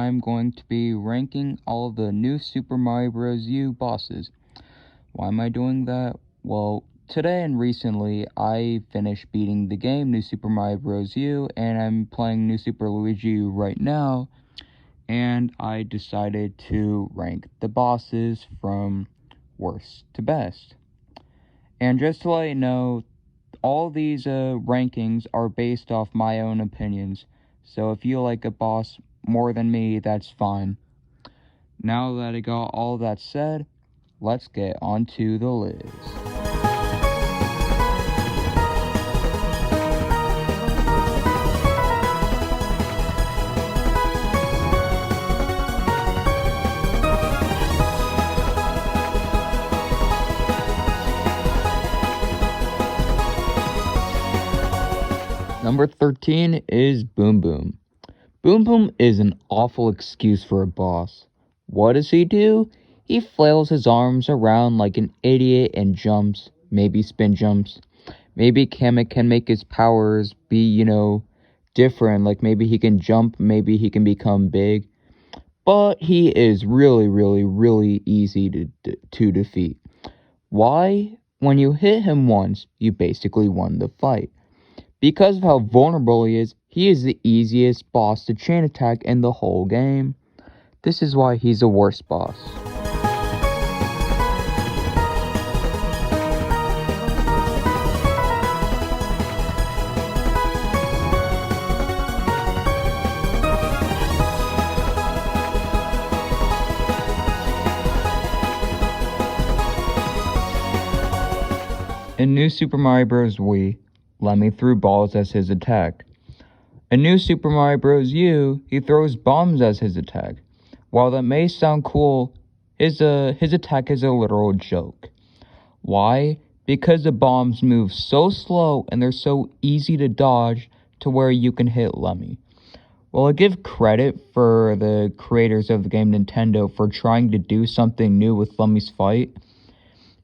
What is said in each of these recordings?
I'm going to be ranking all of the new Super Mario Bros. U bosses. Why am I doing that? Well, today and recently, I finished beating the game New Super Mario Bros. U, and I'm playing New Super Luigi U right now, and I decided to rank the bosses from worst to best. And just to let you know, all these rankings are based off my own opinions. So if you like a boss more than me, that's fine. Now that I got all that said, let's get onto the list. Number 13 is Boom Boom. Boom Boom is an awful excuse for a boss. What does he do? He flails his arms around like an idiot and jumps, maybe spin jumps. Maybe Kamek can make his powers be, different. Like maybe he can jump, maybe he can become big. But he is really, really, really easy to defeat. Why? When you hit him once, you basically won the fight. Because of how vulnerable he is the easiest boss to chain attack in the whole game. This is why he's the worst boss. In New Super Mario Bros. Wii, Lemmy threw balls as his attack. In New Super Mario Bros. U, he throws bombs as his attack. While that may sound cool, his attack is a literal joke. Why? Because the bombs move so slow and they're so easy to dodge to where you can hit Lemmy. Well, I give credit for the creators of the game Nintendo for trying to do something new with Lemmy's fight.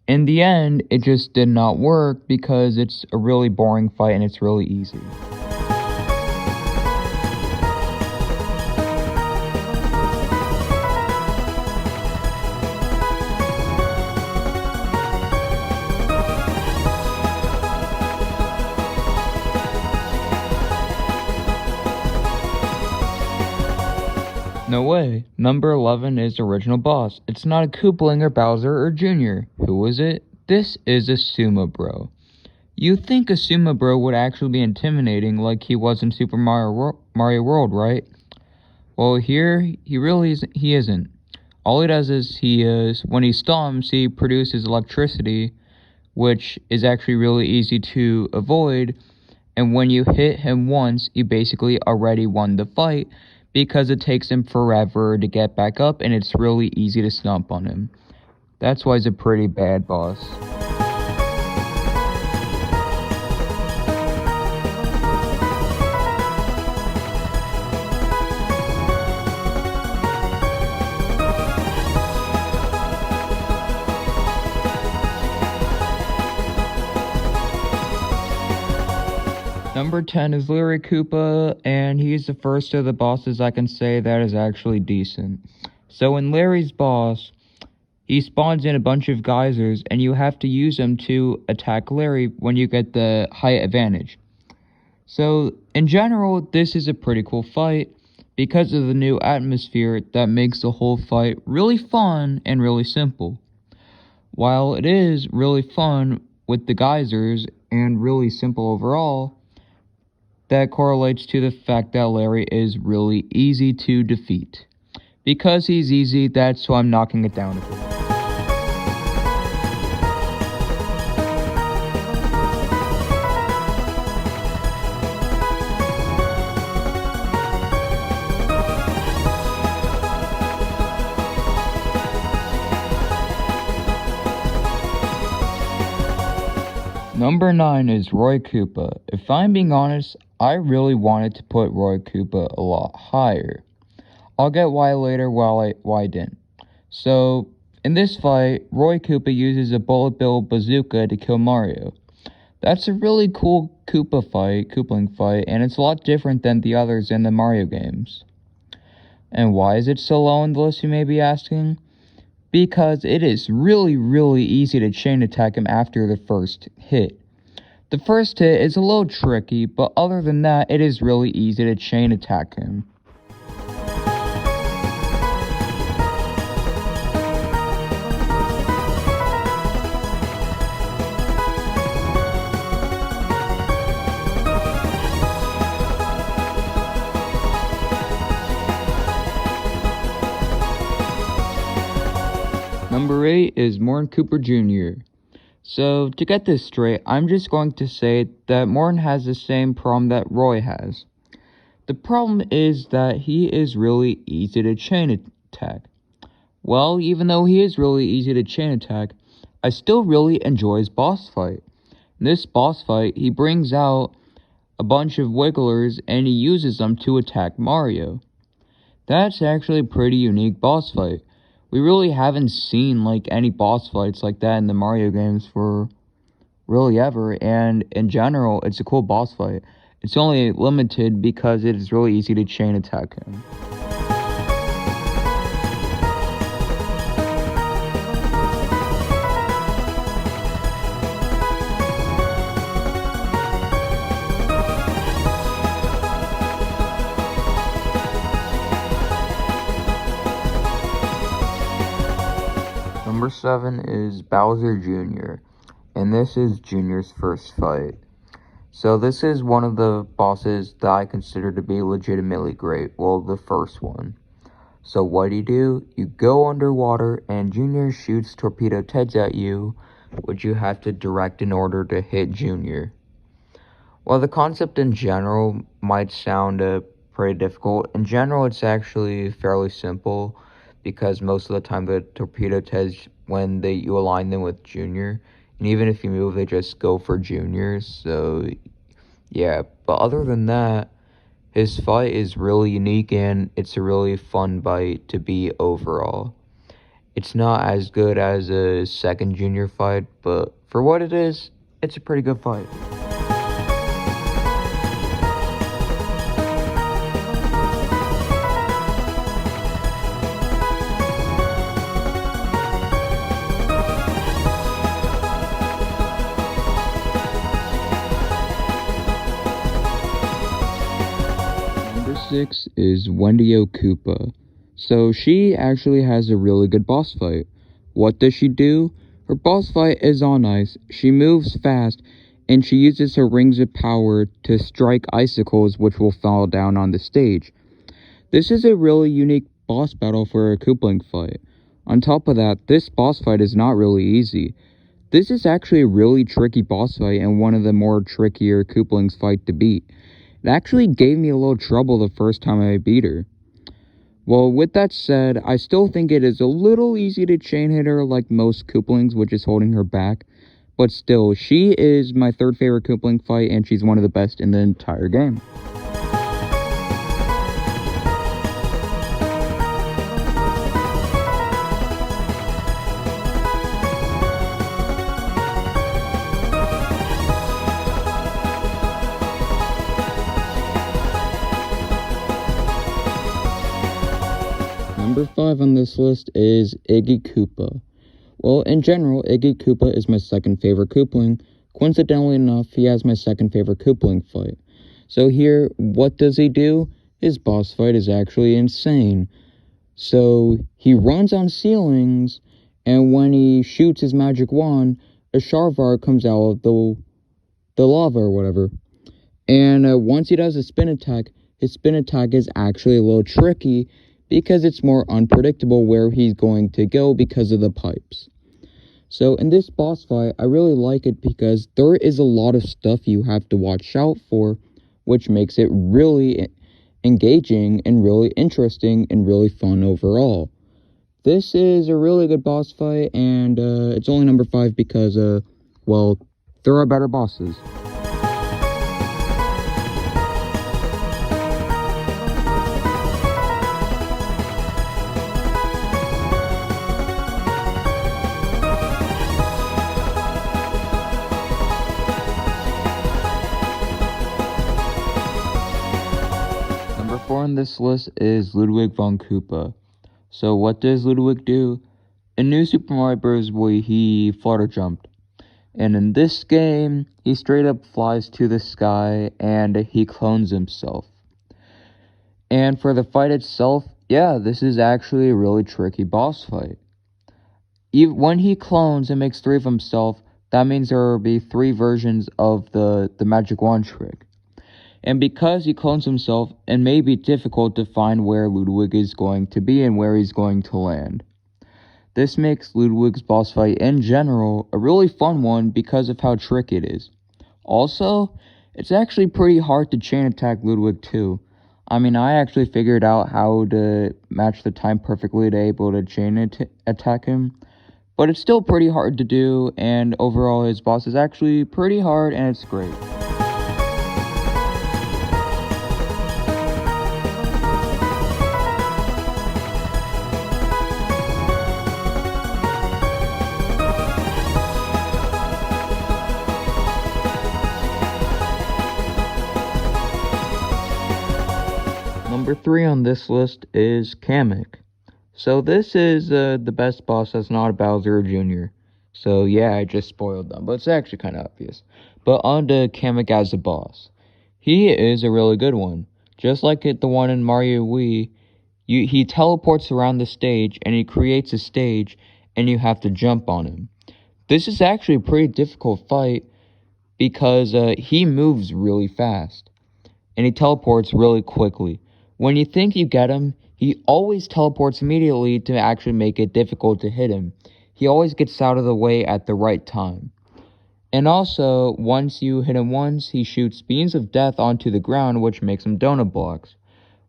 In the end, it just did not work because it's a really boring fight and it's really easy. No way. Number 11 is the original boss. It's not a Koopaling or Bowser or Junior. Who is it? This is a Sumo Bro. You think a Sumo Bro would actually be intimidating like he was in Super Mario World, right? Well, here, he isn't. All he does is when he stomps, he produces electricity, which is actually really easy to avoid. And when you hit him once, you basically already won the fight, because it takes him forever to get back up and it's really easy to stomp on him. That's why he's a pretty bad boss. Number 10 is Larry Koopa, and he's the first of the bosses I can say that is actually decent. So in Larry's boss, he spawns in a bunch of geysers, and you have to use them to attack Larry when you get the height advantage. So in general, this is a pretty cool fight because of the new atmosphere that makes the whole fight really fun and really simple. While it is really fun with the geysers and really simple overall, that correlates to the fact that Larry is really easy to defeat. Because he's easy, that's why I'm knocking it down a bit. Number 9 is Roy Koopa. If I'm being honest, I really wanted to put Roy Koopa a lot higher. I'll get why later why I didn't. So, in this fight, Roy Koopa uses a bullet bill bazooka to kill Mario. That's a really cool Koopaling fight, and it's a lot different than the others in the Mario games. And why is it so low on the list, you may be asking? Because it is really easy to chain attack him after the first hit. The first hit is a little tricky, but other than that, it is really easy to chain attack him. Number 8 is Morton Cooper Jr. So, to get this straight, I'm just going to say that Morton has the same problem that Roy has. The problem is that he is really easy to chain attack. Well, even though he is really easy to chain attack, I still really enjoy his boss fight. In this boss fight, he brings out a bunch of wigglers and he uses them to attack Mario. That's actually a pretty unique boss fight. We really haven't seen any boss fights like that in the Mario games for really ever, and in general, it's a cool boss fight. It's only limited because it is really easy to chain attack him. Number 7 is Bowser Jr., and this is Jr.'s first fight. So this is one of the bosses that I consider to be legitimately great, well, the first one. So what do? You go underwater and Jr. shoots torpedo Teds at you, which you have to direct in order to hit Jr. Well, the concept in general might sound pretty difficult. In general, it's actually fairly simple, because most of the time the torpedo Teds, when you align them with Jr., and even if you move, they just go for Jr. So, yeah. But other than that, his fight is really unique, and it's a really fun fight to beat overall. It's not as good as a second Jr. fight, but for what it is, it's a pretty good fight. Number 6 is Wendy-O Koopa. So she actually has a really good boss fight. What does she do? Her boss fight is on ice, she moves fast, and she uses her rings of power to strike icicles which will fall down on the stage. This is a really unique boss battle for a Koopaling fight. On top of that, this boss fight is not really easy. This is actually a really tricky boss fight and one of the more trickier Koopaling's fight to beat. It actually gave me a little trouble the first time I beat her. Well, with that said, I still think it is a little easy to chain hit her like most Koopalings, which is holding her back. But still, she is my third favorite Koopaling fight, and she's one of the best in the entire game. Number 5 on this list is Iggy Koopa. Well, in general, Iggy Koopa is my second favorite Koopaling. Coincidentally enough, he has my second favorite Koopaling fight. So here, what does he do? His boss fight is actually insane. So he runs on ceilings, and when he shoots his magic wand, a Charvar comes out of the lava or whatever. And once he does a spin attack, his spin attack is actually a little tricky, because it's more unpredictable where he's going to go because of the pipes. So in this boss fight, I really like it because there is a lot of stuff you have to watch out for, which makes it really engaging and really interesting and really fun overall. This is a really good boss fight, and it's only number 5 because, well, there are better bosses. Number 4 on this list is Ludwig von Koopa. So what does Ludwig do? In New Super Mario Bros. Wii, he flutter jumped. And in this game, he straight up flies to the sky and he clones himself. And for the fight itself, yeah, this is actually a really tricky boss fight. When he clones and makes 3 of himself, that means there will be 3 versions of the magic wand trick. And because he clones himself, it may be difficult to find where Ludwig is going to be and where he's going to land. This makes Ludwig's boss fight in general a really fun one because of how tricky it is. Also, it's actually pretty hard to chain attack Ludwig too. I mean, I actually figured out how to match the time perfectly to able to chain attack him. But it's still pretty hard to do, and overall his boss is actually pretty hard and it's great. Number 3 on this list is Kamek. So this is the best boss that's not a Bowser Jr. So yeah, I just spoiled them, but it's actually kind of obvious. But on to Kamek as a boss. He is a really good one. Just like the one in Mario Wii, he teleports around the stage and he creates a stage and you have to jump on him. This is actually a pretty difficult fight because he moves really fast and he teleports really quickly. When you think you get him, he always teleports immediately to actually make it difficult to hit him. He always gets out of the way at the right time. And also, once you hit him once, he shoots beams of death onto the ground, which makes them donut blocks.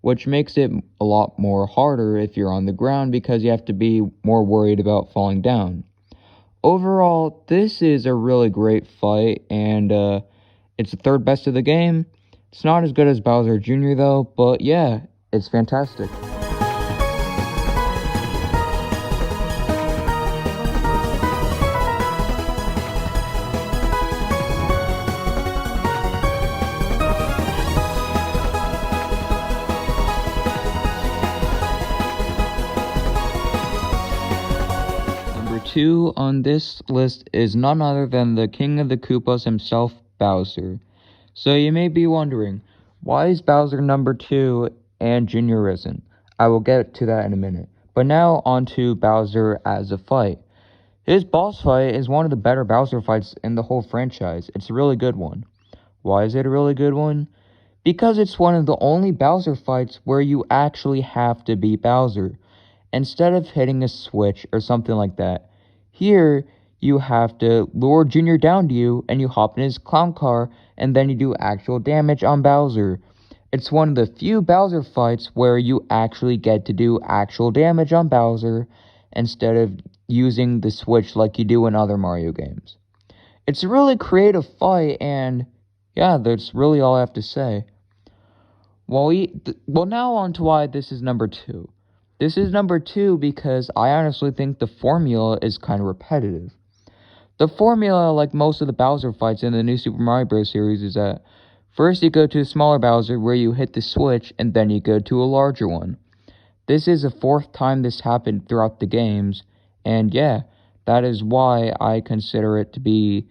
Which makes it a lot more harder if you're on the ground because you have to be more worried about falling down. Overall, this is a really great fight, and it's the 3rd best of the game. It's not as good as Bowser Jr. though, but yeah, it's fantastic. Number 2 on this list is none other than the King of the Koopas himself, Bowser. So you may be wondering, why is Bowser number 2 and Junior isn't? I will get to that in a minute. But now on to Bowser as a fight. His boss fight is one of the better Bowser fights in the whole franchise. It's a really good one. Why is it a really good one? Because it's one of the only Bowser fights where you actually have to beat Bowser, instead of hitting a switch or something like that. Here, you have to lure Junior down to you, and you hop in his clown car, and then you do actual damage on Bowser. It's one of the few Bowser fights where you actually get to do actual damage on Bowser, instead of using the switch like you do in other Mario games. It's a really creative fight, and yeah, that's really all I have to say. Well, now on to why this is number 2. This is number 2 because I honestly think the formula is kind of repetitive. The formula, like most of the Bowser fights in the new Super Mario Bros. Series, is that first you go to a smaller Bowser where you hit the switch, and then you go to a larger one. This is the 4th time this happened throughout the games, and yeah, that is why I consider it to be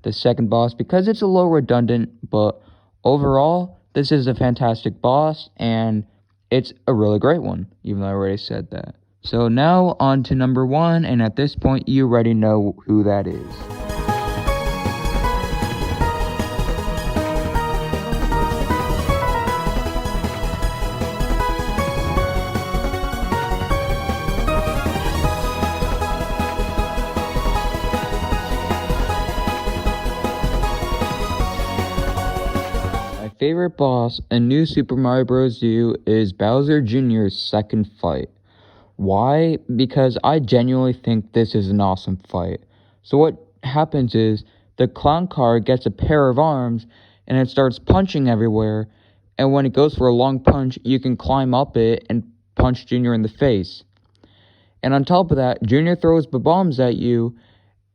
the 2nd boss, because it's a little redundant, but overall, this is a fantastic boss, and it's a really great one, even though I already said that. So now on to number 1, and at this point you already know who that is. My favorite boss in New Super Mario Bros. U is Bowser Jr.'s 2nd fight. Why? Because I genuinely think this is an awesome fight. So what happens is, the clown car gets a pair of arms, and it starts punching everywhere, and when it goes for a long punch, you can climb up it and punch Junior in the face. And on top of that, Junior throws bombs at you,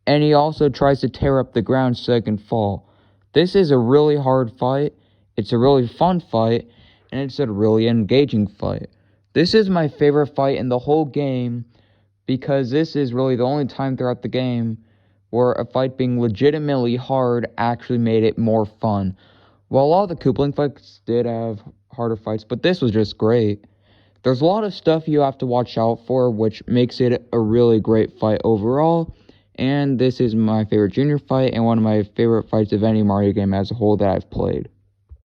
and he also tries to tear up the ground so it can fall. This is a really hard fight, it's a really fun fight, and it's a really engaging fight. This is my favorite fight in the whole game because this is really the only time throughout the game where a fight being legitimately hard actually made it more fun. While a lot of the Koopaling fights did have harder fights, but this was just great. There's a lot of stuff you have to watch out for, which makes it a really great fight overall. And this is my favorite Junior fight and one of my favorite fights of any Mario game as a whole that I've played.